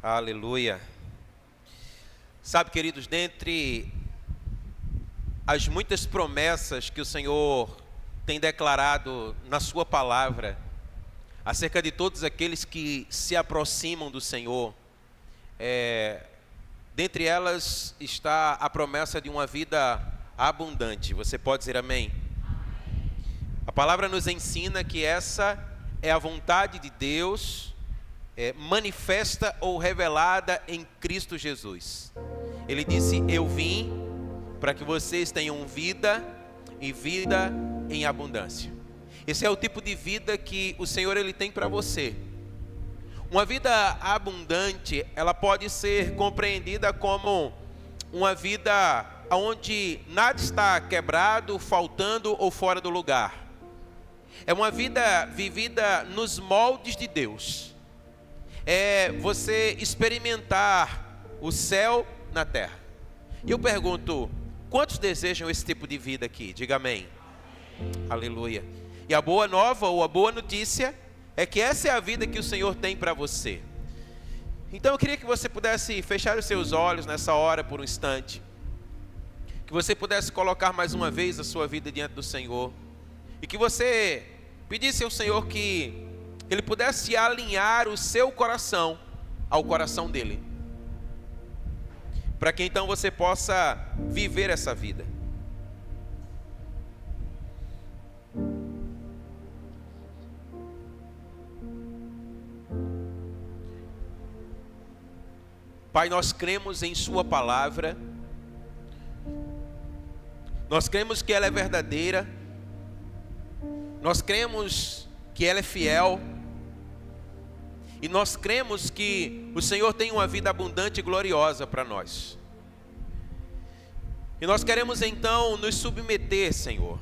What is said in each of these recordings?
Aleluia. Sabe, queridos, dentre as muitas promessas que o Senhor tem declarado na sua palavra, acerca de todos aqueles que se aproximam do Senhor, dentre elas está a promessa de uma vida abundante. Você pode dizer amém? A palavra nos ensina que essa é a vontade de Deus, manifesta ou revelada em Cristo Jesus. Ele disse: eu vim para que vocês tenham vida e vida em abundância. Esse é o tipo de vida que o Senhor ele tem para você. Uma vida abundante, ela pode ser compreendida como uma vida onde nada está quebrado, faltando ou fora do lugar. É uma vida vivida nos moldes de Deus. É você experimentar o céu na terra. E eu pergunto, quantos desejam esse tipo de vida aqui? Diga amém. Aleluia. E a boa nova ou a boa notícia é que essa é a vida que o Senhor tem para você. Então eu queria que você pudesse fechar os seus olhos nessa hora por um instante. Que você pudesse colocar mais uma vez a sua vida diante do Senhor. E que você pedisse ao Senhor que Ele pudesse alinhar o seu coração ao coração dEle. Para que então você possa viver essa vida. Pai, nós cremos em Sua palavra. Nós cremos que ela é verdadeira. Nós cremos que ela é fiel. E nós cremos que o Senhor tem uma vida abundante e gloriosa para nós. E nós queremos então nos submeter, Senhor,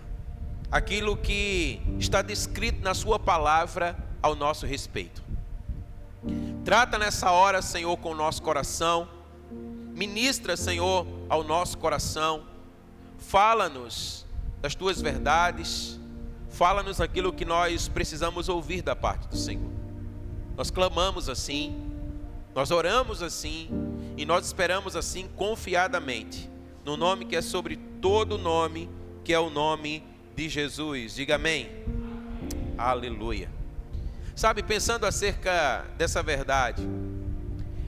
àquilo que está descrito na Sua palavra ao nosso respeito. Trata nessa hora, Senhor, com o nosso coração. Ministra, Senhor, ao nosso coração. Fala-nos das Tuas verdades. Fala-nos aquilo que nós precisamos ouvir da parte do Senhor. Nós clamamos assim, nós oramos assim, e nós esperamos assim confiadamente, no nome que é sobre todo nome, que é o nome de Jesus. Diga amém. Aleluia. Sabe, pensando acerca dessa verdade,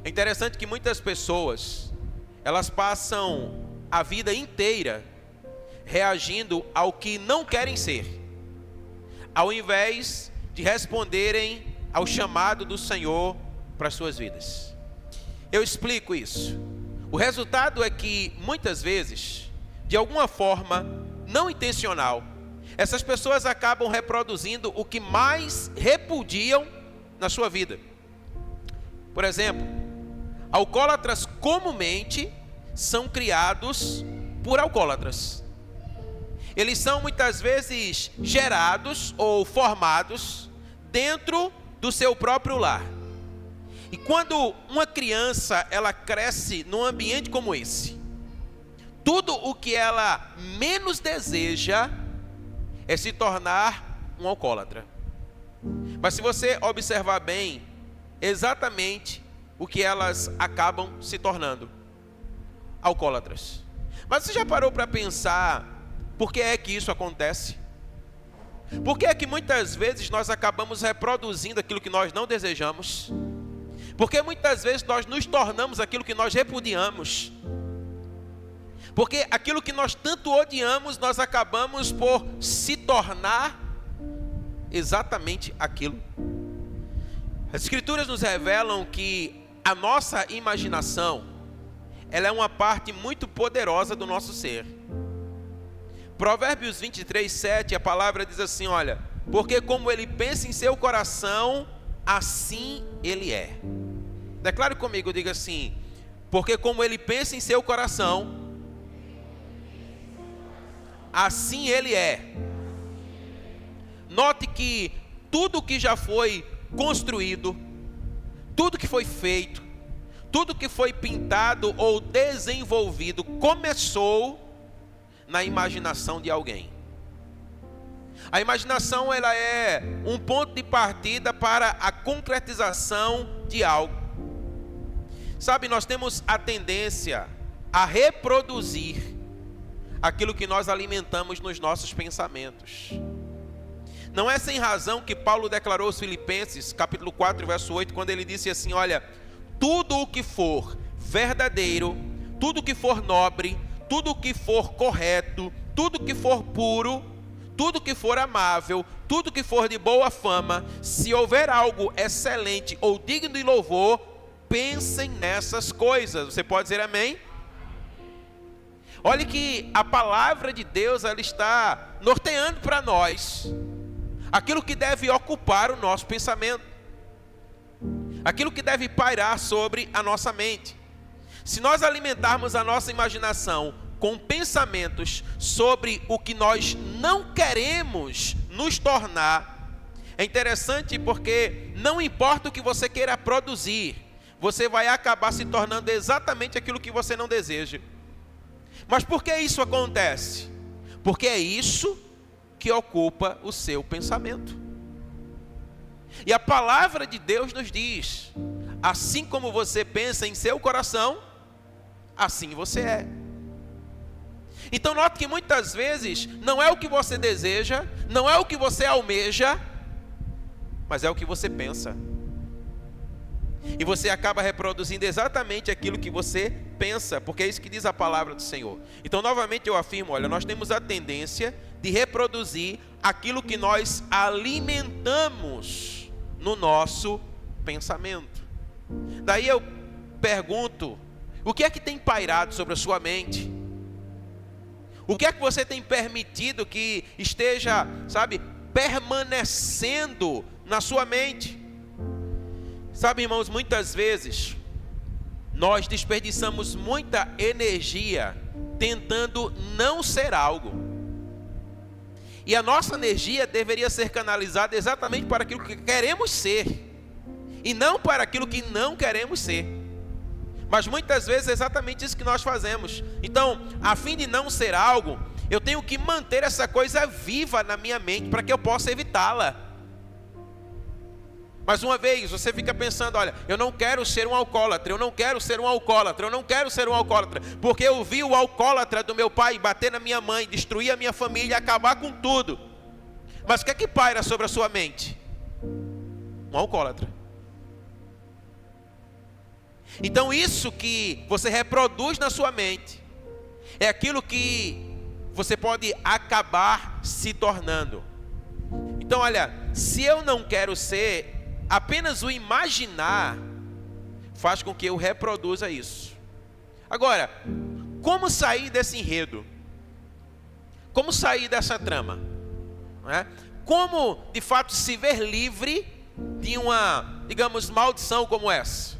é interessante que muitas pessoas, elas passam a vida inteira reagindo ao que não querem ser, ao invés de responderem ao chamado do Senhor para as suas vidas. Eu explico isso. O resultado é que muitas vezes, de alguma forma não intencional, essas pessoas acabam reproduzindo o que mais repudiam na sua vida. Por exemplo, alcoólatras comumente são criados por alcoólatras. Eles são muitas vezes gerados ou formados dentro do seu próprio lar. E quando uma criança ela cresce num ambiente como esse, tudo o que ela menos deseja é se tornar um alcoólatra. Mas se você observar bem, exatamente o que elas acabam se tornando: alcoólatras. Mas você já parou para pensar por que é que isso acontece? Por que é que muitas vezes nós acabamos reproduzindo aquilo que nós não desejamos? Porque muitas vezes nós nos tornamos aquilo que nós repudiamos. Porque aquilo que nós tanto odiamos, nós acabamos por se tornar exatamente aquilo. As Escrituras nos revelam que a nossa imaginação, ela é uma parte muito poderosa do nosso ser. Provérbios 23:7, a palavra diz assim, olha: porque como ele pensa em seu coração, assim ele é. Declare comigo, diga assim: porque como ele pensa em seu coração, assim ele é. Note que tudo que já foi construído, tudo que foi feito, tudo que foi pintado ou desenvolvido, começou na imaginação de alguém. A imaginação, ela é um ponto de partida para a concretização de algo. Sabe, nós temos a tendência a reproduzir aquilo que nós alimentamos nos nossos pensamentos. Não é sem razão que Paulo declarou aos Filipenses, capítulo 4, verso 8, quando ele disse assim, olha, tudo o que for verdadeiro, tudo o que for nobre, tudo o que for correto, tudo o que for puro, tudo o que for amável, tudo o que for de boa fama, se houver algo excelente ou digno de louvor, pensem nessas coisas. Você pode dizer amém? Olhe que a palavra de Deus, ela está norteando para nós aquilo que deve ocupar o nosso pensamento, aquilo que deve pairar sobre a nossa mente. Se nós alimentarmos a nossa imaginação com pensamentos sobre o que nós não queremos nos tornar, é interessante porque não importa o que você queira produzir, você vai acabar se tornando exatamente aquilo que você não deseja. Mas por que isso acontece? Porque é isso que ocupa o seu pensamento. E a palavra de Deus nos diz, assim como você pensa em seu coração, assim você é. Então note que muitas vezes não é o que você deseja, não é o que você almeja, mas é o que você pensa. E você acaba reproduzindo exatamente aquilo que você pensa, porque é isso que diz a palavra do Senhor. Então novamente eu afirmo, olha, nós temos a tendência de reproduzir aquilo que nós alimentamos no nosso pensamento. Daí eu pergunto, o que é que tem pairado sobre a sua mente? O que é que você tem permitido que esteja, sabe, permanecendo na sua mente? Sabe, irmãos, muitas vezes nós desperdiçamos muita energia tentando não ser algo. E a nossa energia deveria ser canalizada exatamente para aquilo que queremos ser, e não para aquilo que não queremos ser. Mas muitas vezes é exatamente isso que nós fazemos. Então, a fim de não ser algo, eu tenho que manter essa coisa viva na minha mente para que eu possa evitá-la. Mais uma vez, você fica pensando, olha, eu não quero ser um alcoólatra, eu não quero ser um alcoólatra, eu não quero ser um alcoólatra, porque eu vi o alcoólatra do meu pai bater na minha mãe, destruir a minha família, acabar com tudo. Mas o que é que paira sobre a sua mente? Um alcoólatra. Então isso que você reproduz na sua mente, é aquilo que você pode acabar se tornando. Então olha, se eu não quero ser, apenas o imaginar faz com que eu reproduza isso. Agora, como sair desse enredo? Como sair dessa trama? Não é? Como, de fato, se ver livre de uma, digamos, maldição como essa?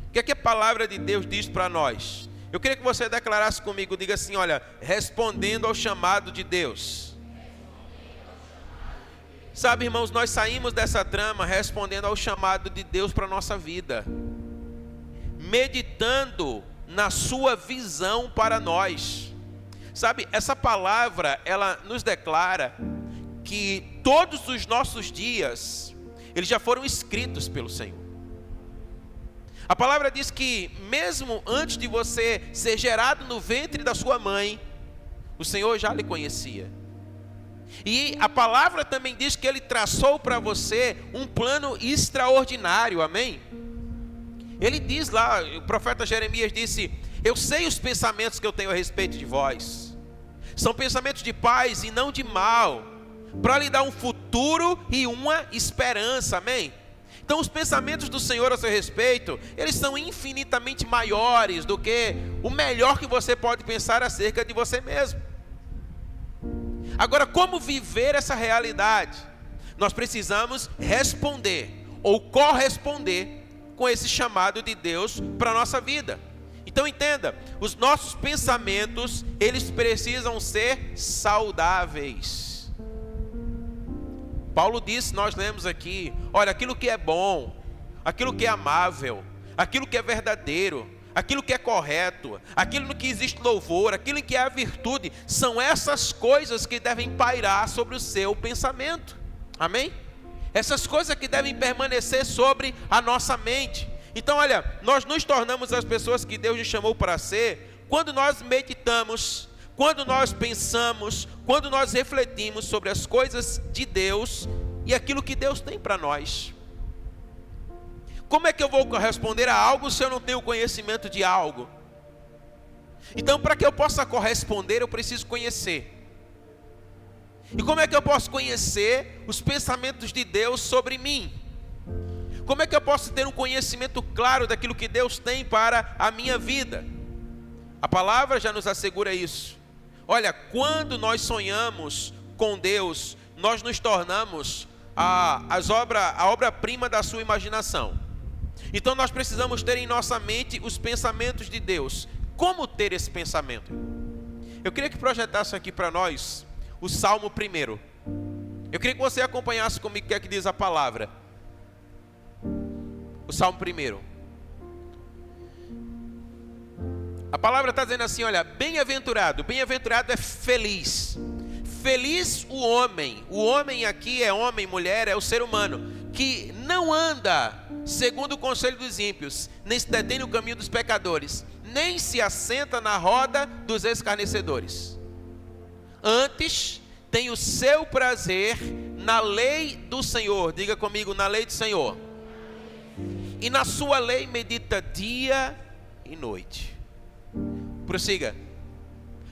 O que é que a palavra de Deus diz para nós? Eu queria que você declarasse comigo, diga assim, olha, respondendo ao chamado de Deus. Sabe, irmãos, nós saímos dessa trama respondendo ao chamado de Deus para a nossa vida, meditando na sua visão para nós. Sabe, essa palavra, ela nos declara que todos os nossos dias, eles já foram escritos pelo Senhor. A palavra diz que mesmo antes de você ser gerado no ventre da sua mãe, o Senhor já lhe conhecia. E a palavra também diz que Ele traçou para você um plano extraordinário, amém? Ele diz lá, o profeta Jeremias disse, eu sei os pensamentos que eu tenho a respeito de vós. São pensamentos de paz e não de mal, para lhe dar um futuro e uma esperança, amém? Então os pensamentos do Senhor a seu respeito, eles são infinitamente maiores do que o melhor que você pode pensar acerca de você mesmo. Agora, como viver essa realidade? Nós precisamos responder ou corresponder com esse chamado de Deus para a nossa vida. Então entenda, os nossos pensamentos, eles precisam ser saudáveis. Paulo disse, nós lemos aqui, olha, aquilo que é bom, aquilo que é amável, aquilo que é verdadeiro, aquilo que é correto, aquilo no que existe louvor, aquilo em que há virtude, são essas coisas que devem pairar sobre o seu pensamento, amém? Essas coisas que devem permanecer sobre a nossa mente. Então, olha, nós nos tornamos as pessoas que Deus nos chamou para ser quando nós meditamos, quando nós pensamos, quando nós refletimos sobre as coisas de Deus e aquilo que Deus tem para nós. Como é que eu vou corresponder a algo se eu não tenho conhecimento de algo? Então, para que eu possa corresponder, eu preciso conhecer. E como é que eu posso conhecer os pensamentos de Deus sobre mim? Como é que eu posso ter um conhecimento claro daquilo que Deus tem para a minha vida? A palavra já nos assegura isso. Olha, quando nós sonhamos com Deus, nós nos tornamos a obra-prima da sua imaginação. Então nós precisamos ter em nossa mente os pensamentos de Deus. Como ter esse pensamento? Eu queria que projetasse aqui para nós o Salmo 1. Eu queria que você acompanhasse comigo o que é que diz a palavra. O Salmo 1. A palavra está dizendo assim, olha, bem-aventurado é feliz. Feliz o homem aqui é homem, mulher, é o ser humano, que não anda segundo o conselho dos ímpios, nem se detém no caminho dos pecadores, nem se assenta na roda dos escarnecedores. Antes, tem o seu prazer na lei do Senhor. Diga comigo, na lei do Senhor. E na sua lei medita dia e noite. Prossiga.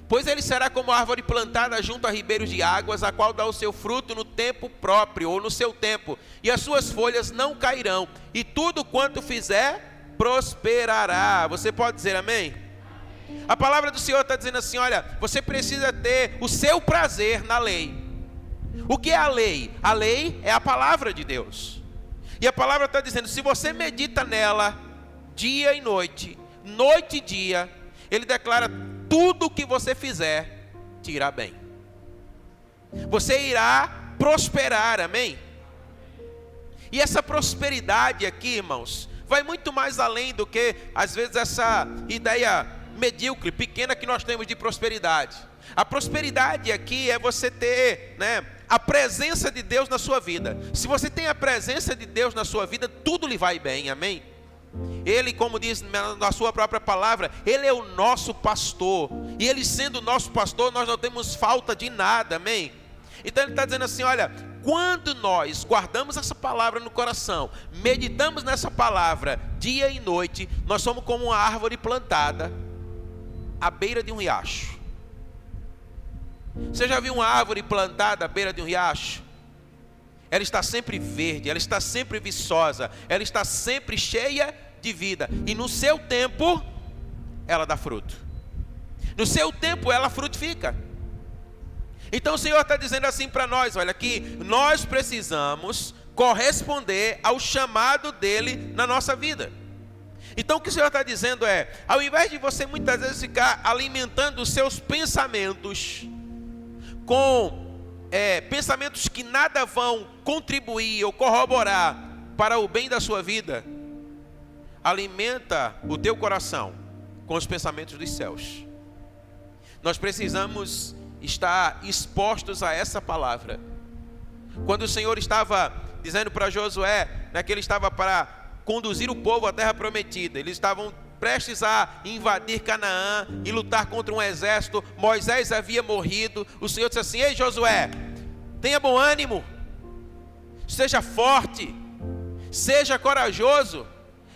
Pois ele será como árvore plantada junto a ribeiros de águas, a qual dá o seu fruto no tempo próprio, ou no seu tempo, e as suas folhas não cairão, e tudo quanto fizer, prosperará. Você pode dizer amém? A palavra do Senhor está dizendo assim, olha, você precisa ter o seu prazer na lei. O que é a lei? A lei é a palavra de Deus. E a palavra está dizendo, se você medita nela, dia e noite, noite e dia, ele declara, tudo que você fizer, te irá bem. Você irá prosperar, amém? E essa prosperidade aqui, irmãos, vai muito mais além do que, às vezes, essa ideia medíocre, pequena que nós temos de prosperidade. A prosperidade aqui é você ter, a presença de Deus na sua vida. Se você tem a presença de Deus na sua vida, tudo lhe vai bem, amém? Ele, como diz na sua própria palavra, Ele é o nosso pastor. E Ele sendo o nosso pastor, nós não temos falta de nada, amém? Então Ele está dizendo assim, olha, quando nós guardamos essa palavra no coração, meditamos nessa palavra dia e noite, nós somos como uma árvore plantada à beira de um riacho. Você já viu uma árvore plantada à beira de um riacho? Ela está sempre verde, ela está sempre viçosa, ela está sempre cheia de vida. E no seu tempo, ela dá fruto. No seu tempo, ela frutifica. Então o Senhor está dizendo assim para nós, olha, que nós precisamos corresponder ao chamado dEle na nossa vida. Então o que o Senhor está dizendo é, ao invés de você muitas vezes ficar alimentando os seus pensamentos com pensamentos que nada vão contribuir ou corroborar para o bem da sua vida, alimenta o teu coração com os pensamentos dos céus. Nós precisamos estar expostos a essa palavra. Quando o Senhor estava dizendo para Josué, que ele estava para conduzir o povo à terra prometida, eles estavam prestes a invadir Canaã e lutar contra um exército. Moisés havia morrido. O Senhor disse assim, ei Josué, tenha bom ânimo, seja forte, seja corajoso,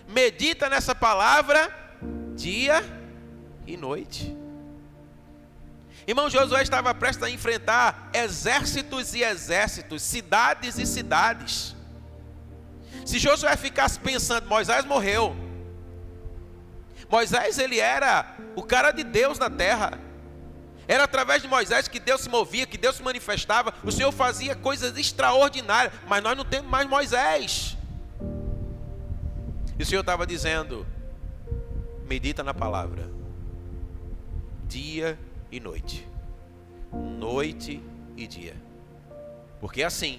medita nessa palavra dia e noite. Irmão, Josué estava prestes a enfrentar exércitos e exércitos, cidades e cidades. Se Josué ficasse pensando, Moisés morreu. Moisés, ele era o cara de Deus na terra. Era através de Moisés que Deus se movia, que Deus se manifestava. O Senhor fazia coisas extraordinárias, mas nós não temos mais Moisés. E o Senhor estava dizendo, medita na palavra, dia e noite, noite e dia. Porque assim,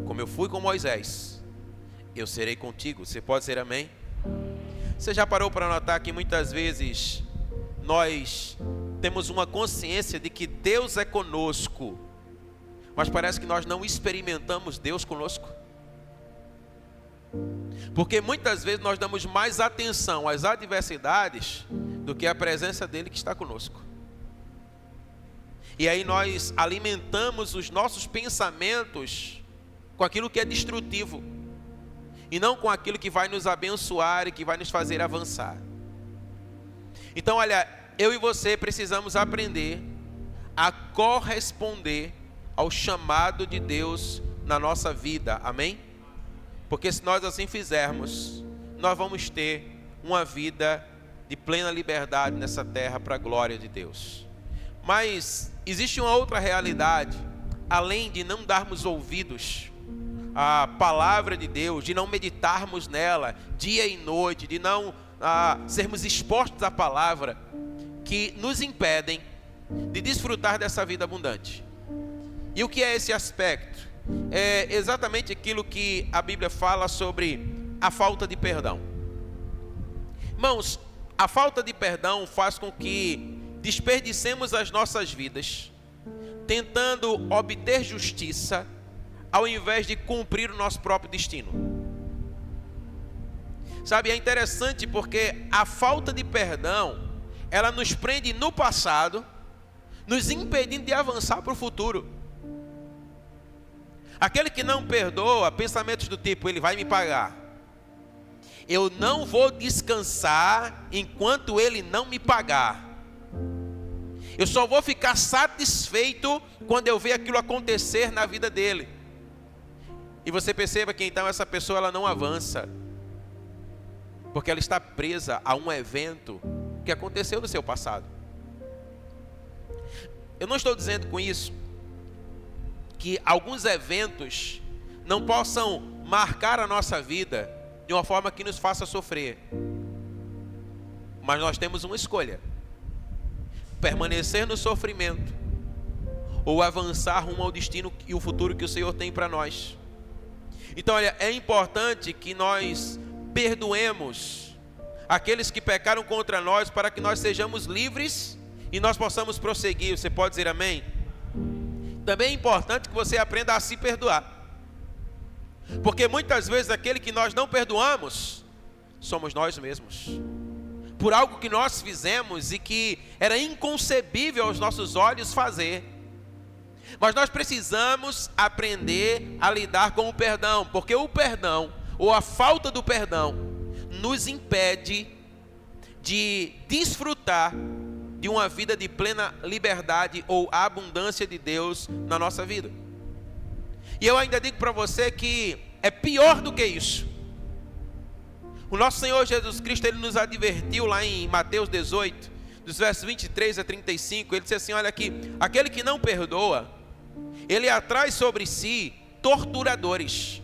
como eu fui com Moisés, eu serei contigo. Você pode dizer amém? Você já parou para notar que muitas vezes nós temos uma consciência de que Deus é conosco, mas parece que nós não experimentamos Deus conosco? Porque muitas vezes nós damos mais atenção às adversidades do que à presença dele que está conosco. E aí nós alimentamos os nossos pensamentos com aquilo que é destrutivo, e não com aquilo que vai nos abençoar e que vai nos fazer avançar. Então, olha, eu e você precisamos aprender a corresponder ao chamado de Deus na nossa vida, amém? Porque se nós assim fizermos, nós vamos ter uma vida de plena liberdade nessa terra para a glória de Deus. Mas existe uma outra realidade, além de não darmos ouvidos à palavra de Deus, de não meditarmos nela dia e noite, de não sermos expostos à palavra, que nos impedem de desfrutar dessa vida abundante. E o que é esse aspecto? É exatamente aquilo que a Bíblia fala sobre a falta de perdão. Irmãos, a falta de perdão faz com que desperdicemos as nossas vidas tentando obter justiça ao invés de cumprir o nosso próprio destino. Sabe, é interessante porque a falta de perdão, ela nos prende no passado, nos impedindo de avançar para o futuro. Aquele que não perdoa, pensamentos do tipo, ele vai me pagar. Eu não vou descansar enquanto ele não me pagar. Eu só vou ficar satisfeito quando eu ver aquilo acontecer na vida dele. E você perceba que então essa pessoa ela não avança, porque ela está presa a um evento que aconteceu no seu passado. Eu não estou dizendo com isso que alguns eventos não possam marcar a nossa vida de uma forma que nos faça sofrer. Mas nós temos uma escolha: permanecer no sofrimento ou avançar rumo ao destino e o futuro que o Senhor tem para nós. Então, olha, é importante que nós perdoemos aqueles que pecaram contra nós, para que nós sejamos livres e nós possamos prosseguir. Você pode dizer amém? Também é importante que você aprenda a se perdoar, porque muitas vezes aquele que nós não perdoamos somos nós mesmos, por algo que nós fizemos e que era inconcebível aos nossos olhos fazer. Mas nós precisamos aprender a lidar com o perdão, porque o perdão, ou a falta do perdão, nos impede de desfrutar de uma vida de plena liberdade ou abundância de Deus na nossa vida. E eu ainda digo para você que é pior do que isso. O nosso Senhor Jesus Cristo, ele nos advertiu lá em Mateus 18, dos versos 23 a 35, ele disse assim, olha aqui, aquele que não perdoa, ele atrai sobre si torturadores.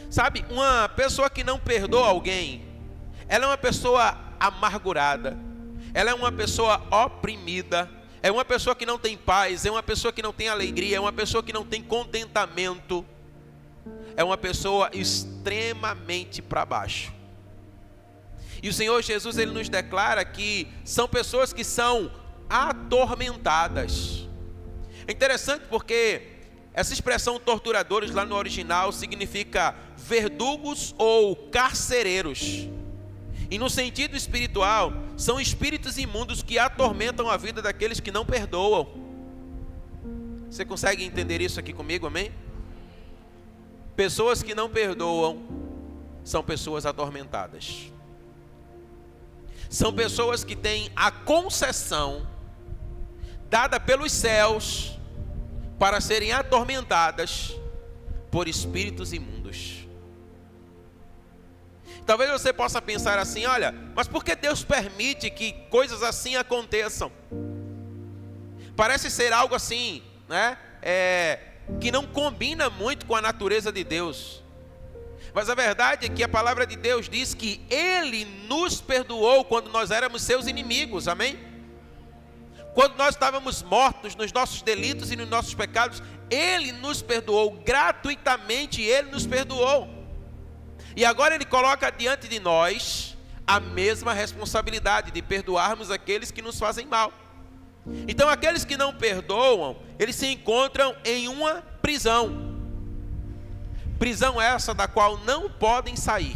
Sabe, uma pessoa que não perdoa alguém, ela é uma pessoa amargurada, ela é uma pessoa oprimida, é uma pessoa que não tem paz, é uma pessoa que não tem alegria, é uma pessoa que não tem contentamento, é uma pessoa extremamente para baixo. E o Senhor Jesus, ele nos declara que são pessoas que são atormentadas. É interessante porque essa expressão torturadores lá no original significa verdugos ou carcereiros. E no sentido espiritual, são espíritos imundos que atormentam a vida daqueles que não perdoam. Você consegue entender isso aqui comigo, amém? Pessoas que não perdoam são pessoas atormentadas. São pessoas que têm a concessão dada pelos céus para serem atormentadas por espíritos imundos. Talvez você possa pensar assim, olha, mas por que Deus permite que coisas assim aconteçam? Parece ser algo assim, né? Que não combina muito com a natureza de Deus. Mas a verdade é que a palavra de Deus diz que Ele nos perdoou quando nós éramos seus inimigos, amém? Quando nós estávamos mortos nos nossos delitos e nos nossos pecados, Ele nos perdoou gratuitamente, Ele nos perdoou. E agora Ele coloca diante de nós a mesma responsabilidade de perdoarmos aqueles que nos fazem mal. Então aqueles que não perdoam, eles se encontram em uma prisão. Prisão essa da qual não podem sair,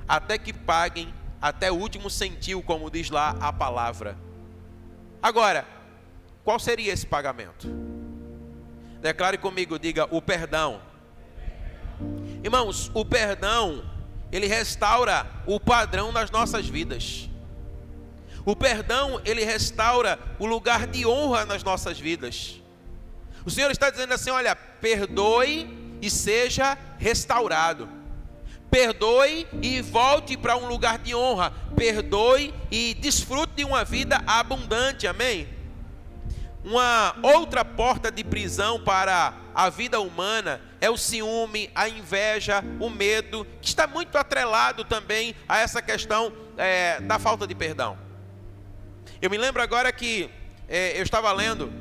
até que paguem até o último centil, como diz lá a palavra. Agora, qual seria esse pagamento? Declare comigo, diga: o perdão. Irmãos, o perdão, ele restaura o padrão das nossas vidas. O perdão, ele restaura o lugar de honra nas nossas vidas. O Senhor está dizendo assim: olha, perdoe e seja restaurado. Perdoe e volte para um lugar de honra. Perdoe e desfrute de uma vida abundante, amém? Uma outra porta de prisão para a vida humana é o ciúme, a inveja, o medo, que está muito atrelado também a essa questão da falta de perdão. Eu me lembro agora que eu estava lendo,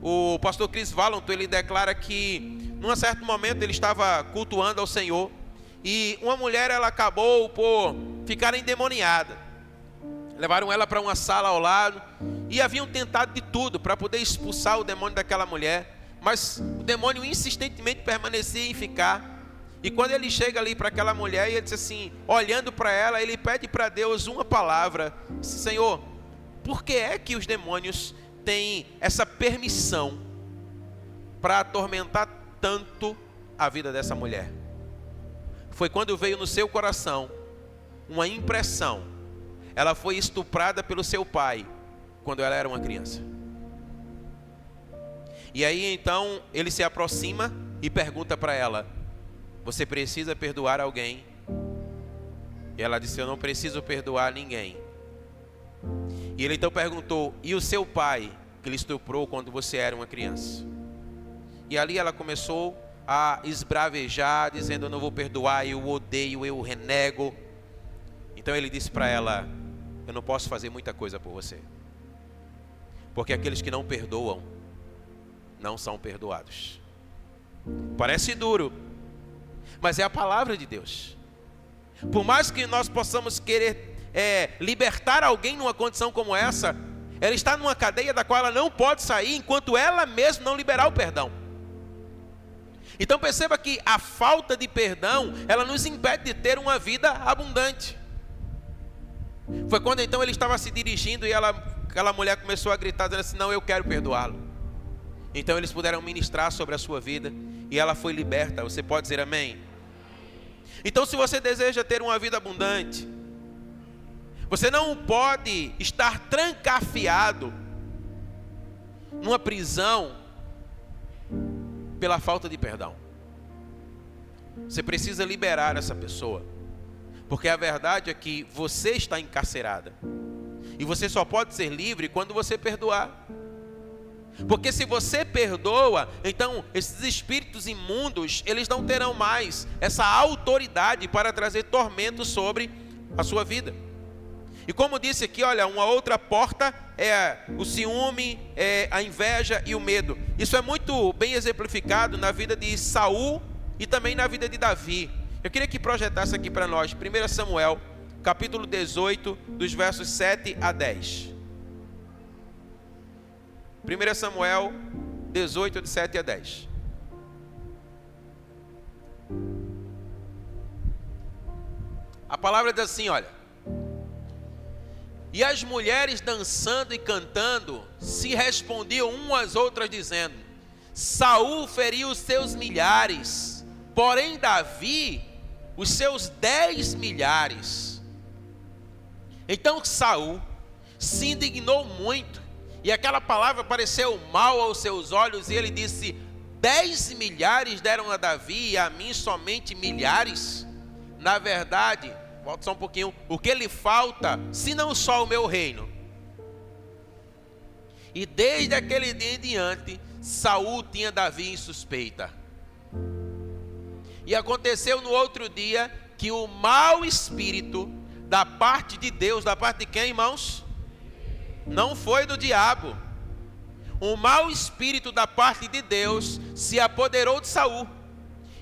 o pastor Chris Valentin, ele declara que num certo momento ele estava cultuando ao Senhor e uma mulher, ela acabou por ficar endemoniada. Levaram ela para uma sala ao lado e haviam tentado de tudo para poder expulsar o demônio daquela mulher, mas o demônio insistentemente permanecia em ficar. E quando ele chega ali para aquela mulher, e ele diz assim, olhando para ela, ele pede para Deus uma palavra: Senhor, por que é que os demônios têm essa permissão para atormentar tanto a vida dessa mulher? Foi quando veio no seu coração uma impressão. Ela foi estuprada pelo seu pai quando ela era uma criança. E aí então ele se aproxima e pergunta para ela: você precisa perdoar alguém? E ela disse: eu não preciso perdoar ninguém. E ele então perguntou: e o seu pai que lhe estuprou quando você era uma criança? E ali ela começou a esbravejar, dizendo: eu não vou perdoar, eu odeio, eu renego. Então ele disse para ela: eu não posso fazer muita coisa por você, porque aqueles que não perdoam não são perdoados. Parece duro, mas é a palavra de Deus. Por mais que nós possamos querer libertar alguém numa condição como essa, ela está numa cadeia da qual ela não pode sair enquanto ela mesma não liberar o perdão. Então perceba que a falta de perdão, ela nos impede de ter uma vida abundante. Foi quando então ele estava se dirigindo e aquela mulher começou a gritar, dizendo assim: não, eu quero perdoá-lo. Então eles puderam ministrar sobre a sua vida e ela foi liberta. Você pode dizer amém? Então, se você deseja ter uma vida abundante, você não pode estar trancafiado numa prisão pela falta de perdão. Você precisa liberar essa pessoa, porque a verdade é que você está encarcerada e você só pode ser livre quando você perdoar. Porque se você perdoa, então esses espíritos imundos, eles não terão mais essa autoridade para trazer tormento sobre a sua vida. E como disse aqui, olha, uma outra porta é o ciúme, a inveja e o medo. Isso é muito bem exemplificado na vida de Saul e também na vida de Davi. Eu queria que projetasse aqui para nós 1 Samuel, capítulo 18, dos versos 7 a 10. 1 Samuel 18, de 7 a 10. A palavra diz assim, olha: e as mulheres dançando e cantando se respondiam umas às outras dizendo: Saul feriu os seus milhares, porém Davi os seus 10 milhares. Então Saul se indignou muito, e aquela palavra pareceu mal aos seus olhos, e ele disse: 10 milhares deram a Davi e a mim somente milhares? Na verdade, volta só um pouquinho, o que lhe falta, se não só o meu reino? E desde aquele dia em diante, Saul tinha Davi em suspeita. E aconteceu no outro dia que o mau espírito da parte de Deus, da parte de quem, irmãos? Não foi do diabo. O mau espírito da parte de Deus se apoderou de Saul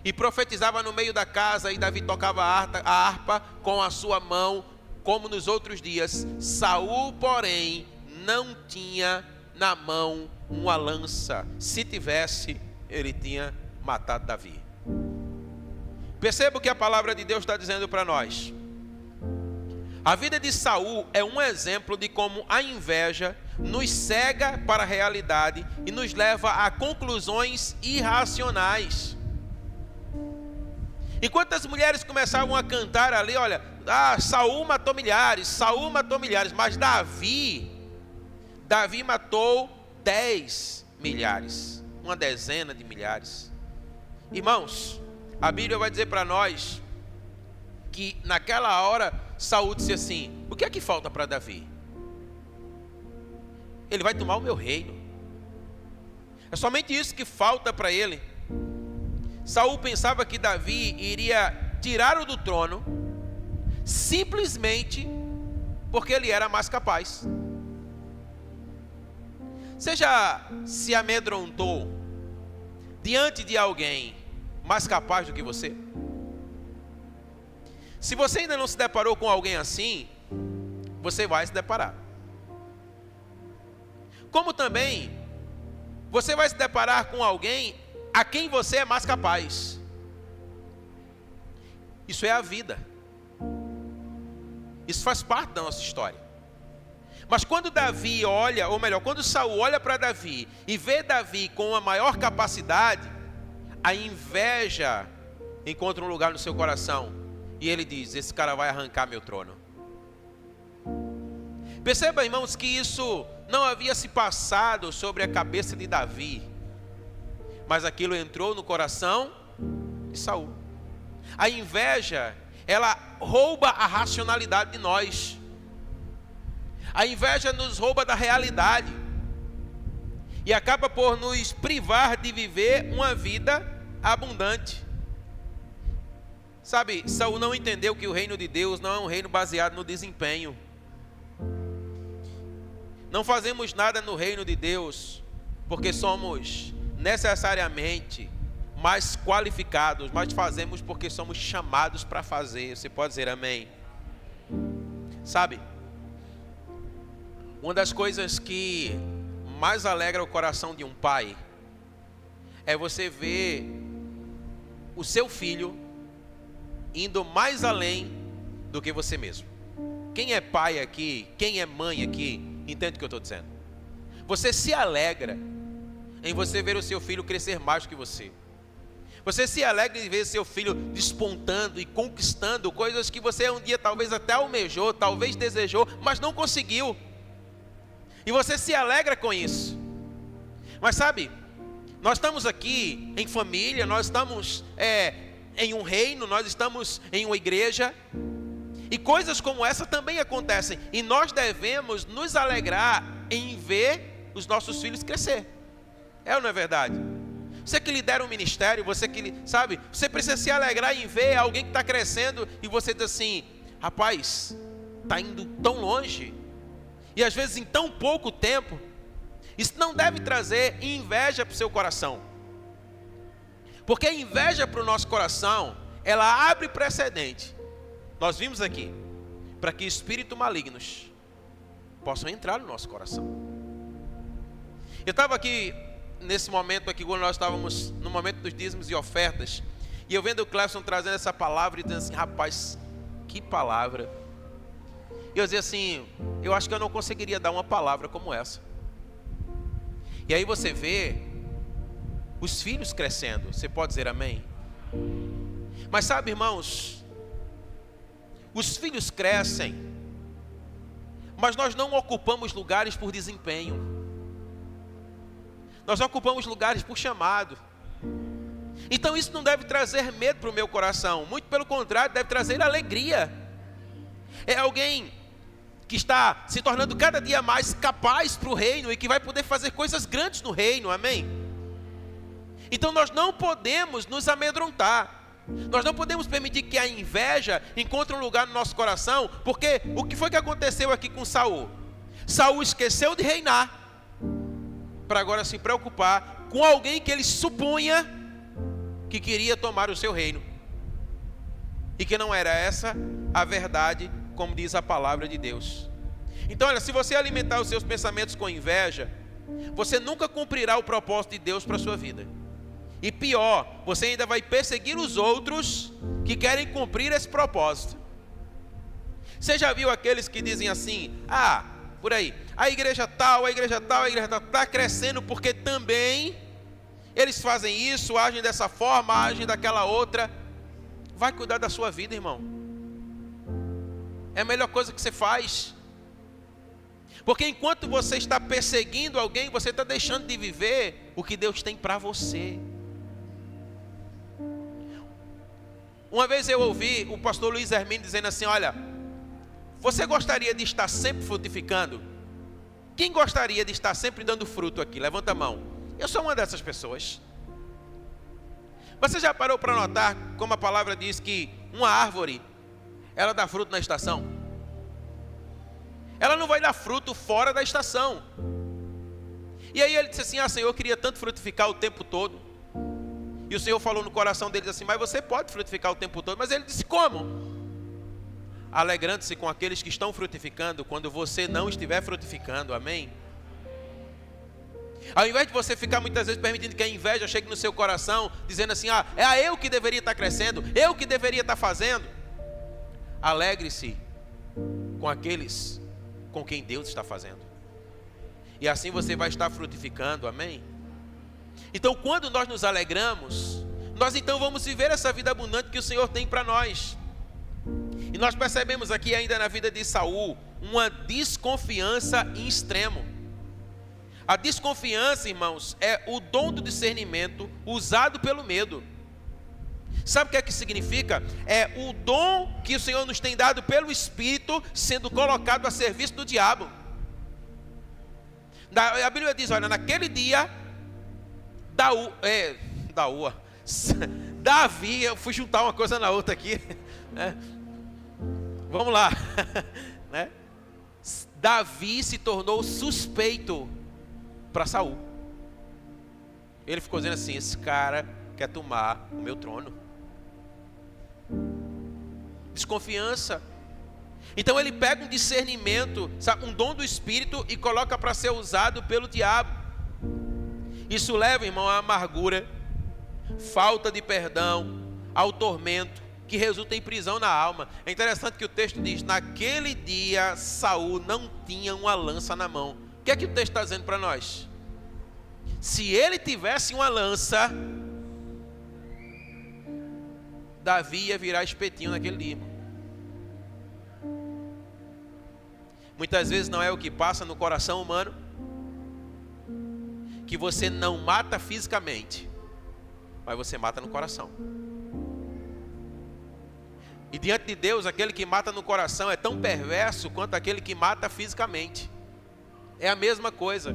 e profetizava no meio da casa, e Davi tocava a harpa com a sua mão, como nos outros dias. Saul, porém, não tinha na mão uma lança. Se tivesse, ele tinha matado Davi. Perceba o que a palavra de Deus está dizendo para nós. A vida de Saul é um exemplo de como a inveja nos cega para a realidade e nos leva a conclusões irracionais. Enquanto as mulheres começavam a cantar ali, olha, Saul matou milhares, mas Davi matou 10 milhares, uma dezena de milhares. Irmãos, a Bíblia vai dizer para nós que naquela hora Saul disse assim: o que é que falta para Davi? Ele vai tomar o meu reino. É somente isso que falta para ele. Saul pensava que Davi iria tirá-lo do trono simplesmente porque ele era mais capaz. Você já se amedrontou diante de alguém mais capaz do que você? Se você ainda não se deparou com alguém assim, você vai se deparar. Como também você vai se deparar com alguém a quem você é mais capaz. Isso é a vida. Isso faz parte da nossa história. Mas quando Davi olha, ou melhor, quando Saul olha para Davi e vê Davi com uma maior capacidade, a inveja encontra um lugar no seu coração e ele diz: esse cara vai arrancar meu trono. Perceba, irmãos, que isso não havia se passado sobre a cabeça de Davi, mas aquilo entrou no coração de Saul. A inveja, ela rouba a racionalidade de nós. A inveja nos rouba da realidade e acaba por nos privar de viver uma vida abundante. Sabe, Saul não entendeu que o reino de Deus não é um reino baseado no desempenho. Não fazemos nada no reino de Deus porque somos necessariamente mais qualificados, mas fazemos porque somos chamados para fazer. Você pode dizer amém? Sabe, uma das coisas que mais alegra o coração de um pai é você ver o seu filho indo mais além do que você mesmo. Quem é pai aqui, quem é mãe aqui, entende o que eu estou dizendo? Você se alegra em você ver o seu filho crescer mais do que você. Você se alegra em ver seu filho despontando e conquistando coisas que você um dia talvez até almejou, talvez desejou, mas não conseguiu. E você se alegra com isso. Mas sabe, nós estamos aqui em família, nós estamos em um reino, nós estamos em uma igreja. E coisas como essa também acontecem. E nós devemos nos alegrar em ver os nossos filhos crescer. É ou não é verdade? Você que lidera um ministério, você que, sabe, você precisa se alegrar em ver alguém que está crescendo e você diz assim: rapaz, está indo tão longe. E às vezes em tão pouco tempo. Isso não deve trazer inveja para o seu coração. Porque a inveja para o nosso coração, ela abre precedente. Nós vimos aqui, para que espíritos malignos possam entrar no nosso coração. Eu estava aqui, nesse momento aqui, quando nós estávamos no momento dos dízimos e ofertas, e eu vendo o Clefson trazendo essa palavra e dizendo assim: rapaz, que palavra. E eu dizia assim: eu acho que eu não conseguiria dar uma palavra como essa. E aí você vê os filhos crescendo. Você pode dizer amém? Mas sabe, irmãos, os filhos crescem, mas nós não ocupamos lugares por desempenho. Nós ocupamos lugares por chamado. Então isso não deve trazer medo para o meu coração. Muito pelo contrário, deve trazer alegria. É alguém que está se tornando cada dia mais capaz para o reino e que vai poder fazer coisas grandes no reino, amém? Então nós não podemos nos amedrontar. Nós não podemos permitir que a inveja encontre um lugar no nosso coração, porque o que foi que aconteceu aqui com Saul? Saul esqueceu de reinar, para agora se preocupar com alguém que ele supunha que queria tomar o seu reino, e que não era essa a verdade, como diz a palavra de Deus. Então olha, se você alimentar os seus pensamentos com inveja, você nunca cumprirá o propósito de Deus para a sua vida. E pior, você ainda vai perseguir os outros que querem cumprir esse propósito. Você já viu aqueles que dizem assim, por aí, a igreja tal está crescendo porque também eles fazem isso, agem dessa forma, agem daquela outra. Vai cuidar da sua vida, irmão. É a melhor coisa que você faz. Porque enquanto você está perseguindo alguém, você está deixando de viver o que Deus tem para você. Uma vez eu ouvi o pastor Luiz Hermínio dizendo assim, olha, você gostaria de estar sempre frutificando? Quem gostaria de estar sempre dando fruto aqui? Levanta a mão. Eu sou uma dessas pessoas. Você já parou para notar como a palavra diz que uma árvore, ela dá fruto na estação? Ela não vai dar fruto fora da estação. E aí ele disse assim, Senhor, eu queria tanto frutificar o tempo todo. E o Senhor falou no coração dele assim, mas você pode frutificar o tempo todo. Mas ele disse, como? Alegrando-se com aqueles que estão frutificando quando você não estiver frutificando, amém? Ao invés de você ficar muitas vezes permitindo que a inveja chegue no seu coração, dizendo assim, eu que deveria estar crescendo, eu que deveria estar fazendo. Alegre-se com aqueles com quem Deus está fazendo. E assim você vai estar frutificando, amém? Então quando nós nos alegramos, nós então vamos viver essa vida abundante que o Senhor tem para nós. E nós percebemos aqui ainda na vida de Saul, uma desconfiança em extremo. A desconfiança, irmãos, é o dom do discernimento usado pelo medo. Sabe o que é que significa? É o dom que o Senhor nos tem dado pelo Espírito sendo colocado a serviço do diabo. A Bíblia diz, olha, naquele dia, Davi, eu fui juntar uma coisa na outra aqui, né? Vamos lá, né? Davi se tornou suspeito para Saul. Ele ficou dizendo assim, esse cara quer tomar o meu trono. Desconfiança. Então ele pega um discernimento, sabe, um dom do Espírito e coloca para ser usado pelo diabo. Isso leva, irmão, à amargura, falta de perdão, ao tormento, que resulta em prisão na alma. É interessante que o texto diz, naquele dia Saul não tinha uma lança na mão. O que é que o texto está dizendo para nós? Se ele tivesse uma lança, Davi ia virar espetinho naquele dia, irmão. Muitas vezes não é o que passa no coração humano, que você não mata fisicamente, mas você mata no coração. E diante de Deus, aquele que mata no coração é tão perverso quanto aquele que mata fisicamente. É a mesma coisa.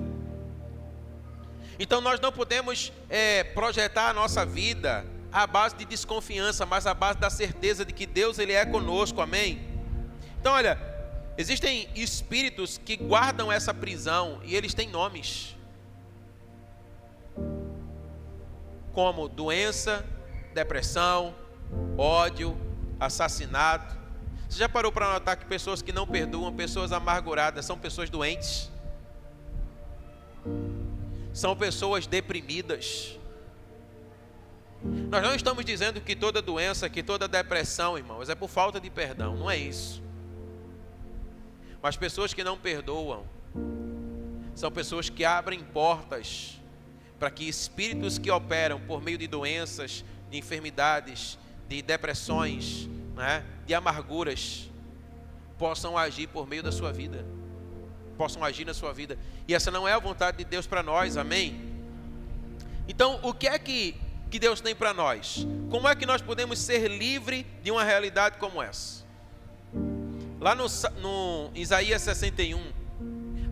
Então nós não podemos projetar a nossa vida à base de desconfiança, mas à base da certeza de que Deus ele é conosco, amém? Então olha, existem espíritos que guardam essa prisão e eles têm nomes. Como doença, depressão, ódio, assassinato. Você já parou para notar que pessoas que não perdoam, pessoas amarguradas, são pessoas doentes? São pessoas deprimidas. Nós não estamos dizendo que toda doença, que toda depressão, irmãos, é por falta de perdão. Não é isso. Mas pessoas que não perdoam são pessoas que abrem portas para que espíritos que operam por meio de doenças, de enfermidades, de depressões, né, de amarguras, possam agir por meio da sua vida, possam agir na sua vida. E essa não é a vontade de Deus para nós, amém? Então, o que é que Deus tem para nós? Como é que nós podemos ser livres de uma realidade como essa? Lá no Isaías 61,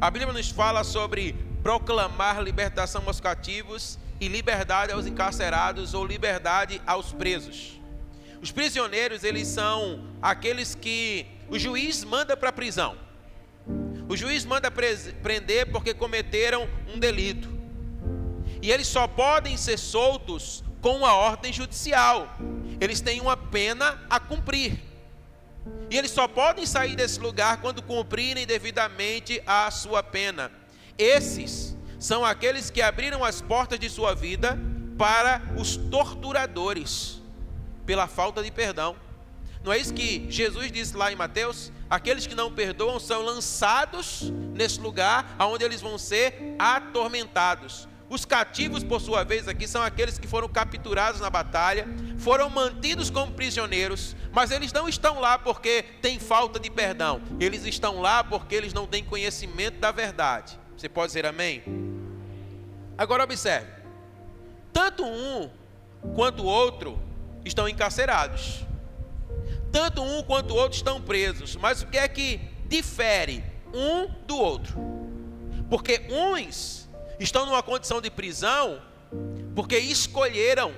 a Bíblia nos fala sobre proclamar libertação aos cativos e liberdade aos encarcerados ou liberdade aos presos. Os prisioneiros, eles são aqueles que o juiz manda para a prisão. O juiz manda prender porque cometeram um delito. E eles só podem ser soltos com uma ordem judicial. Eles têm uma pena a cumprir. E eles só podem sair desse lugar quando cumprirem devidamente a sua pena. Esses são aqueles que abriram as portas de sua vida para os torturadores, pela falta de perdão. Não é isso que Jesus disse lá em Mateus? Aqueles que não perdoam são lançados nesse lugar onde eles vão ser atormentados. Os cativos, por sua vez, aqui são aqueles que foram capturados na batalha, foram mantidos como prisioneiros, mas eles não estão lá porque tem falta de perdão. Eles estão lá porque eles não têm conhecimento da verdade. Você pode dizer amém? Agora observe. Tanto um quanto o outro estão encarcerados. Tanto um quanto o outro estão presos. Mas o que é que difere um do outro? Porque uns estão numa condição de prisão porque escolheram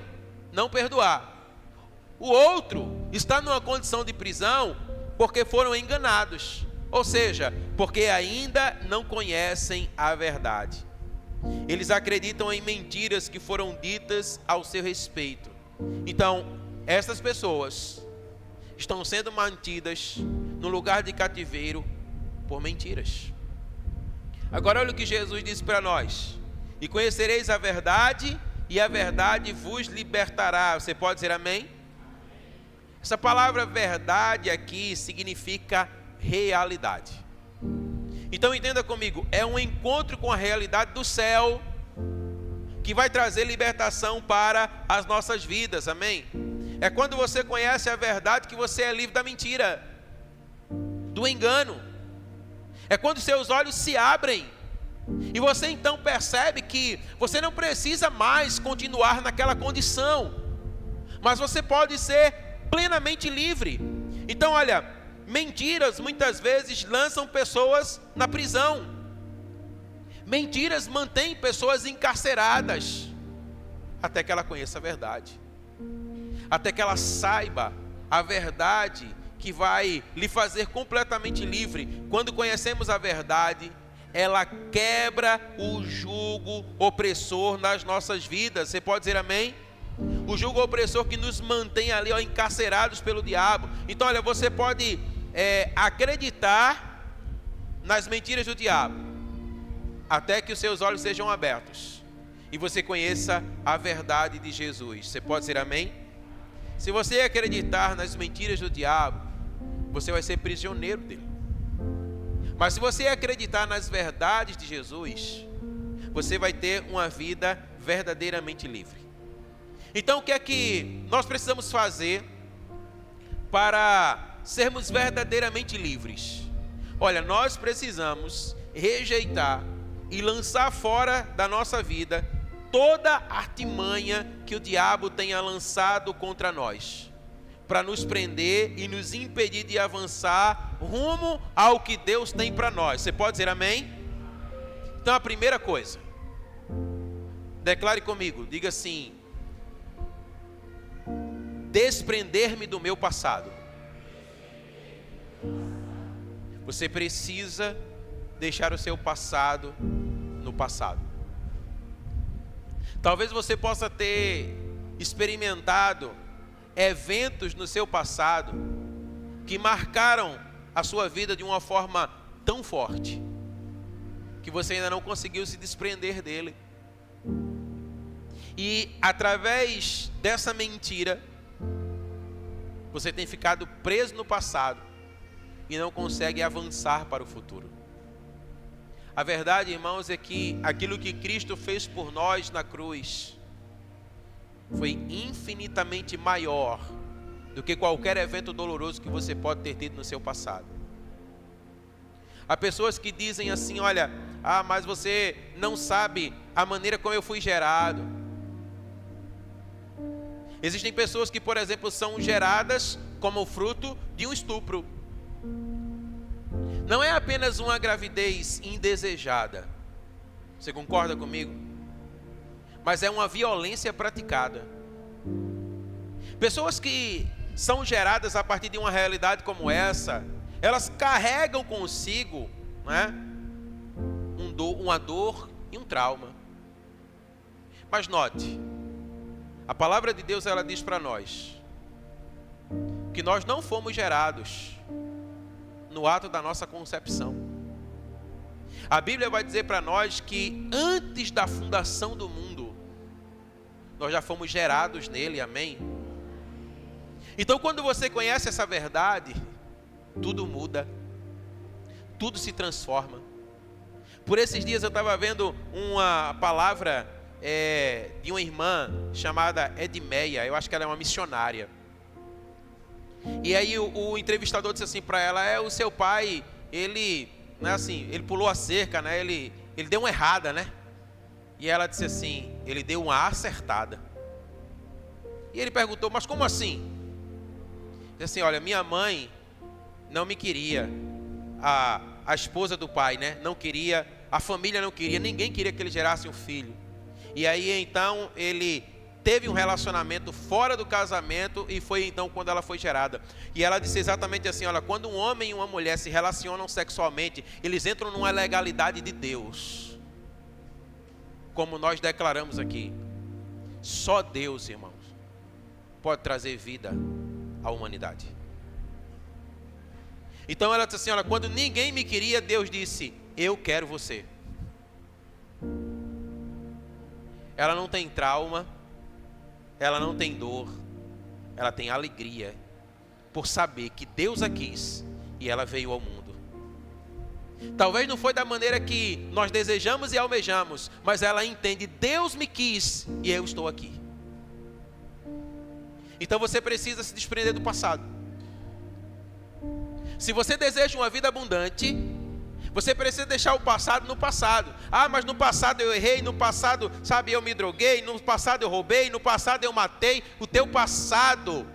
não perdoar. O outro está numa condição de prisão porque foram enganados. Ou seja, porque ainda não conhecem a verdade. Eles acreditam em mentiras que foram ditas ao seu respeito. Então, essas pessoas estão sendo mantidas no lugar de cativeiro por mentiras. Agora olha o que Jesus disse para nós: e conhecereis a verdade, e a verdade vos libertará. Você pode dizer amém? Essa palavra verdade aqui significa realidade. Então entenda comigo, é um encontro com a realidade do céu que vai trazer libertação para as nossas vidas, amém? É quando você conhece a verdade que você é livre da mentira, do engano. É quando seus olhos se abrem e você então percebe que você não precisa mais continuar naquela condição, mas você pode ser plenamente livre. Então olha, mentiras muitas vezes lançam pessoas na prisão. Mentiras mantêm pessoas encarceradas até que ela conheça a verdade, até que ela saiba a verdade que vai lhe fazer completamente livre. Quando conhecemos a verdade, ela quebra o jugo opressor nas nossas vidas. Você pode dizer amém? O jugo opressor que nos mantém ali, encarcerados pelo diabo. Então olha, você pode acreditar nas mentiras do diabo até que os seus olhos sejam abertos e você conheça a verdade de Jesus. Você pode dizer amém? Se você acreditar nas mentiras do diabo, você vai ser prisioneiro dele. Mas se você acreditar nas verdades de Jesus, você vai ter uma vida verdadeiramente livre. Então o que é que nós precisamos fazer para sermos verdadeiramente livres? Olha, nós precisamos rejeitar e lançar fora da nossa vida toda artimanha que o diabo tenha lançado contra nós, para nos prender e nos impedir de avançar rumo ao que Deus tem para nós. Você pode dizer amém? Então a primeira coisa, declare comigo, diga assim: desprender-me do meu passado. Você precisa deixar o seu passado no passado. Talvez você possa ter experimentado eventos no seu passado que marcaram a sua vida de uma forma tão forte que você ainda não conseguiu se desprender dele. E através dessa mentira, você tem ficado preso no passado e não consegue avançar para o futuro. A verdade, irmãos, é que aquilo que Cristo fez por nós na cruz foi infinitamente maior do que qualquer evento doloroso que você pode ter tido no seu passado. Há pessoas que dizem assim: olha, mas você não sabe a maneira como eu fui gerado. Existem pessoas que, por exemplo, são geradas como fruto de um estupro. Não é apenas uma gravidez indesejada. Você concorda comigo? Mas é uma violência praticada. Pessoas que são geradas a partir de uma realidade como essa, elas carregam consigo, né, uma dor e um trauma. Mas note, a palavra de Deus, ela diz para nós que nós não fomos gerados no ato da nossa concepção. A Bíblia vai dizer para nós que antes da fundação do mundo, nós já fomos gerados nele, amém? Então quando você conhece essa verdade, tudo muda, tudo se transforma. Por esses dias eu estava vendo uma palavra de uma irmã chamada Edmeia, eu acho que ela é uma missionária. E aí o entrevistador disse assim para ela, o seu pai, ele, né, assim, ele pulou a cerca, né, ele deu uma errada, né? E ela disse assim, ele deu uma acertada. E ele perguntou, mas como assim? Disse assim, olha, minha mãe não me queria, a esposa do pai, né, não queria, a família não queria, ninguém queria que ele gerasse um filho. E aí então ele teve um relacionamento fora do casamento e foi então quando ela foi gerada. E ela disse exatamente assim, olha, quando um homem e uma mulher se relacionam sexualmente, eles entram numa legalidade de Deus. Como nós declaramos aqui, só Deus, irmãos, pode trazer vida à humanidade. Então ela disse assim, olha, quando ninguém me queria, Deus disse, eu quero você. Ela não tem trauma, ela não tem dor, ela tem alegria por saber que Deus a quis e ela veio ao mundo. Talvez não foi da maneira que nós desejamos e almejamos, mas ela entende, Deus me quis e eu estou aqui. Então você precisa se desprender do passado. Se você deseja uma vida abundante, você precisa deixar o passado no passado. Ah, mas no passado eu errei, no passado, sabe, eu me droguei, no passado eu roubei, no passado eu matei. O teu passado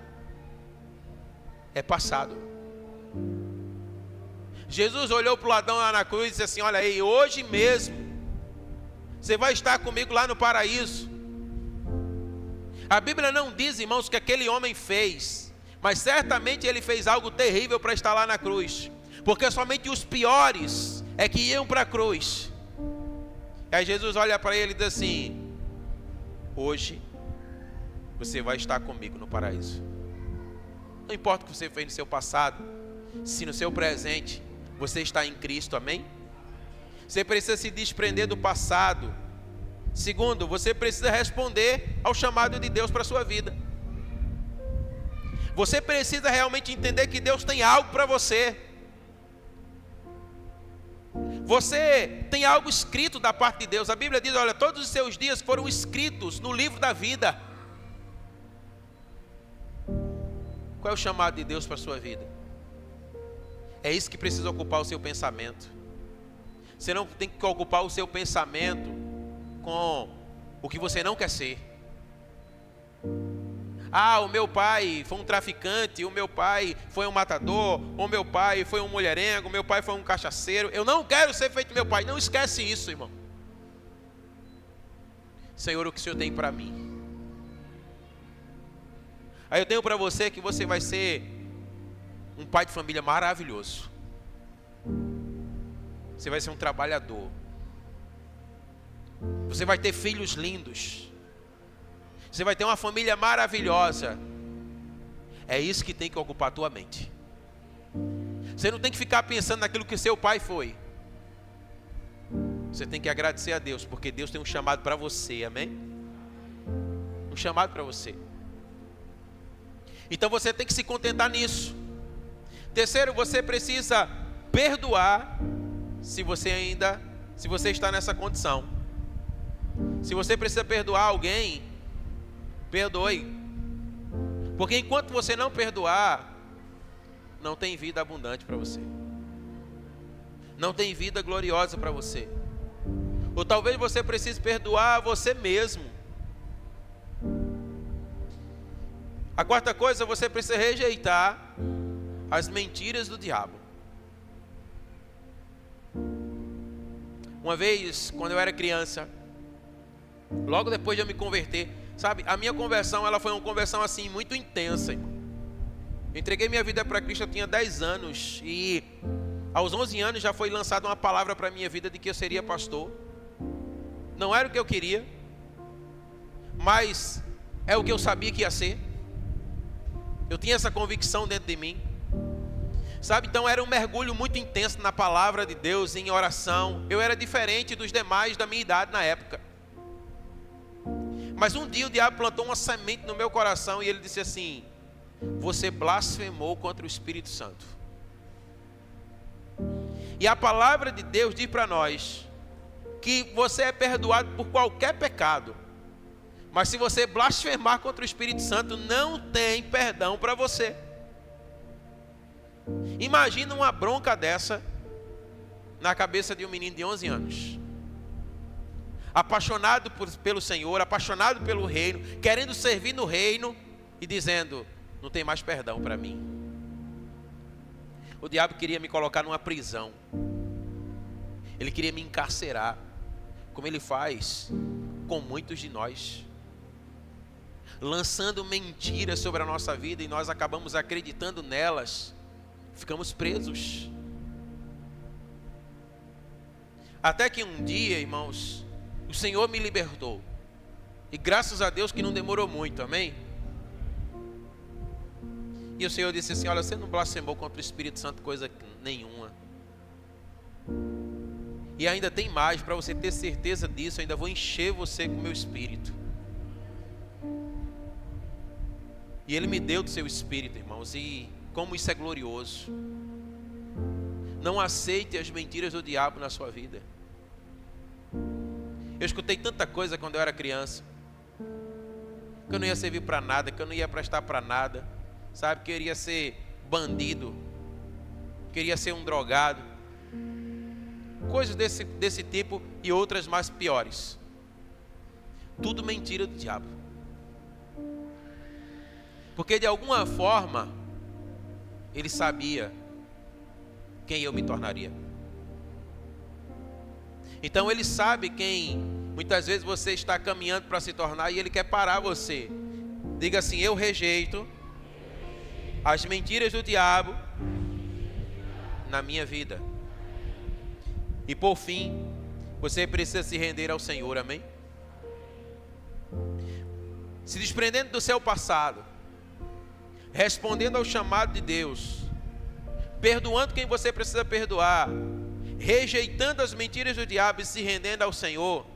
é passado. Jesus olhou para o ladrão lá na cruz e disse assim, olha aí, hoje mesmo você vai estar comigo lá no paraíso. A Bíblia não diz, irmãos, que aquele homem fez, mas certamente ele fez algo terrível para estar lá na cruz. Porque somente os piores é que iam para a cruz. E aí Jesus olha para ele e diz assim, hoje você vai estar comigo no paraíso. Não importa o que você fez no seu passado, se no seu presente você está em Cristo, amém? Você precisa se desprender do passado. Segundo, você precisa responder ao chamado de Deus para a sua vida. Você precisa realmente entender que Deus tem algo para você. Você tem algo escrito da parte de Deus. A Bíblia diz, olha, todos os seus dias foram escritos no livro da vida. Qual é o chamado de Deus para a sua vida? É isso que precisa ocupar o seu pensamento. Você não tem que ocupar o seu pensamento com o que você não quer ser. Ah, o meu pai foi um traficante, o meu pai foi um matador, o meu pai foi um mulherengo, o meu pai foi um cachaceiro. Eu não quero ser feito meu pai. Não esquece isso, irmão. Senhor, o que o Senhor tem para mim? Aí eu tenho para você que você vai ser um pai de família maravilhoso. Você vai ser um trabalhador. Você vai ter filhos lindos. Você vai ter uma família maravilhosa. É isso que tem que ocupar a tua mente. Você não tem que ficar pensando naquilo que seu pai foi. Você tem que agradecer a Deus, porque Deus tem um chamado para você, amém? Um chamado para você. Então você tem que se contentar nisso. Terceiro, você precisa perdoar se você está nessa condição. Se você precisa perdoar alguém, perdoe. Porque enquanto você não perdoar, não tem vida abundante para você. Não tem vida gloriosa para você. Ou talvez você precise perdoar você mesmo. A quarta coisa, você precisa rejeitar as mentiras do diabo. Uma vez, quando eu era criança, logo depois de eu me converter, sabe, a minha conversão, ela foi uma conversão assim, muito intensa, irmão. Eu entreguei minha vida para Cristo, eu tinha 10 anos, e aos 11 anos já foi lançada uma palavra para a minha vida de que eu seria pastor. Não era o que eu queria, mas é o que eu sabia que ia ser. Eu tinha essa convicção dentro de mim. Sabe, então era um mergulho muito intenso na palavra de Deus, em oração. Eu era diferente dos demais da minha idade na época. Mas um dia o diabo plantou uma semente no meu coração e ele disse assim: você blasfemou contra o Espírito Santo. E a palavra de Deus diz para nós que você é perdoado por qualquer pecado, mas se você blasfemar contra o Espírito Santo, não tem perdão para você. Imagina uma bronca dessa na cabeça de um menino de 11 anos, apaixonado pelo Senhor, apaixonado pelo reino, querendo servir no reino e dizendo: não tem mais perdão para mim. O diabo queria me colocar numa prisão, ele queria me encarcerar, como ele faz com muitos de nós, lançando mentiras sobre a nossa vida, e nós acabamos acreditando nelas, ficamos presos. Até que um dia, irmãos, o Senhor me libertou, e graças a Deus que não demorou muito, amém? E o Senhor disse assim: olha, você não blasfemou contra o Espírito Santo coisa nenhuma. E ainda tem mais, para você ter certeza disso, eu ainda vou encher você com o meu Espírito. E Ele me deu do seu Espírito, irmãos, e como isso é glorioso. Não aceite as mentiras do diabo na sua vida. Eu escutei tanta coisa quando eu era criança, que eu não ia servir para nada, que eu não ia prestar para nada, sabe, que eu iria ser bandido, queria ser um drogado, coisas desse tipo e outras mais piores. Tudo mentira do diabo, porque de alguma forma ele sabia quem eu me tornaria. Então ele sabe quem muitas vezes você está caminhando para se tornar, e ele quer parar você. Diga assim: eu rejeito as mentiras do diabo na minha vida. E por fim, você precisa se render ao Senhor, amém? Se desprendendo do seu passado, respondendo ao chamado de Deus, perdoando quem você precisa perdoar, rejeitando as mentiras do diabo e se rendendo ao Senhor.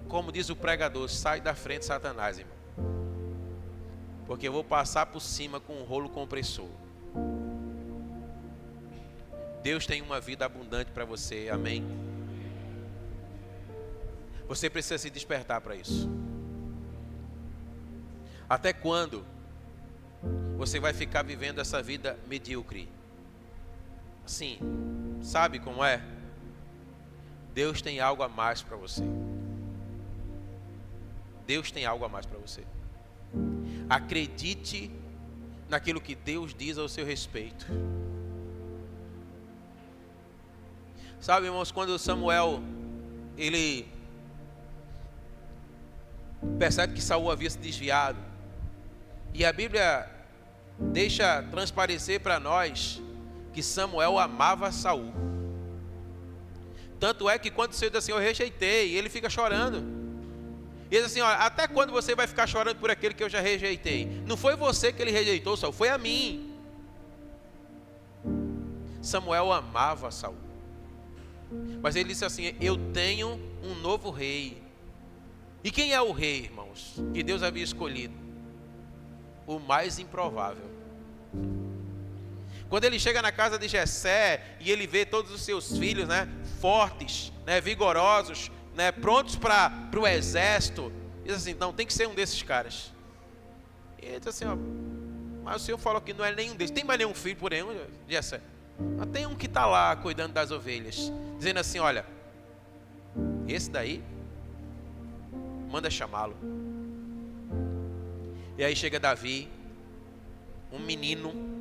Como diz o pregador: sai da frente, Satanás, irmão, porque eu vou passar por cima com um rolo compressor. Deus tem uma vida abundante para você, amém? Você precisa se despertar para isso. Até quando você vai ficar vivendo essa vida medíocre? Assim, sabe como é? Deus tem algo a mais para você. Deus tem algo a mais para você. Acredite naquilo que Deus diz ao seu respeito. Sabe, irmãos, quando Samuel, ele percebe que Saul havia se desviado, e a Bíblia deixa transparecer para nós que Samuel amava Saul. Tanto é que quando o Senhor diz assim: eu rejeitei, ele fica chorando. E diz assim: olha, até quando você vai ficar chorando por aquele que eu já rejeitei? Não foi você que ele rejeitou, Saul, foi a mim. Samuel amava Saul, mas ele disse assim: eu tenho um novo rei. E quem é o rei, irmãos, que Deus havia escolhido? O mais improvável. Quando ele chega na casa de Jessé e ele vê todos os seus filhos, fortes, vigorosos, prontos para o exército, diz assim: não, tem que ser um desses caras. E ele diz assim: ó, mas o Senhor falou que não é nenhum desses. Tem mais nenhum filho por nenhum, Jessé? Mas tem um que está lá cuidando das ovelhas, dizendo assim: olha, esse daí, manda chamá-lo. E aí chega Davi, um menino.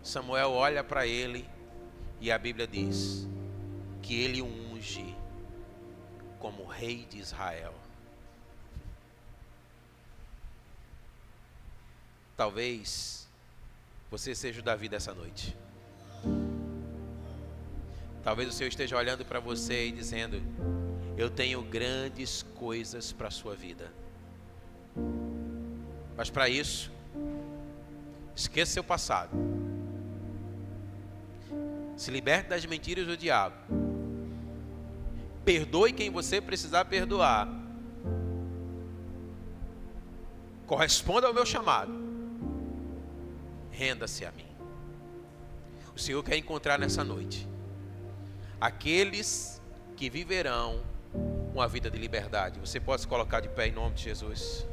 Samuel olha para ele e a Bíblia diz que ele o unge como rei de Israel. Talvez você seja o Davi dessa noite. Talvez o Senhor esteja olhando para você e dizendo: eu tenho grandes coisas para a sua vida. Mas para isso, esqueça seu passado. Se liberte das mentiras do diabo. Perdoe quem você precisar perdoar. Corresponda ao meu chamado. Renda-se a mim. O Senhor quer encontrar nessa noite aqueles que viverão uma vida de liberdade. Você pode se colocar de pé em nome de Jesus.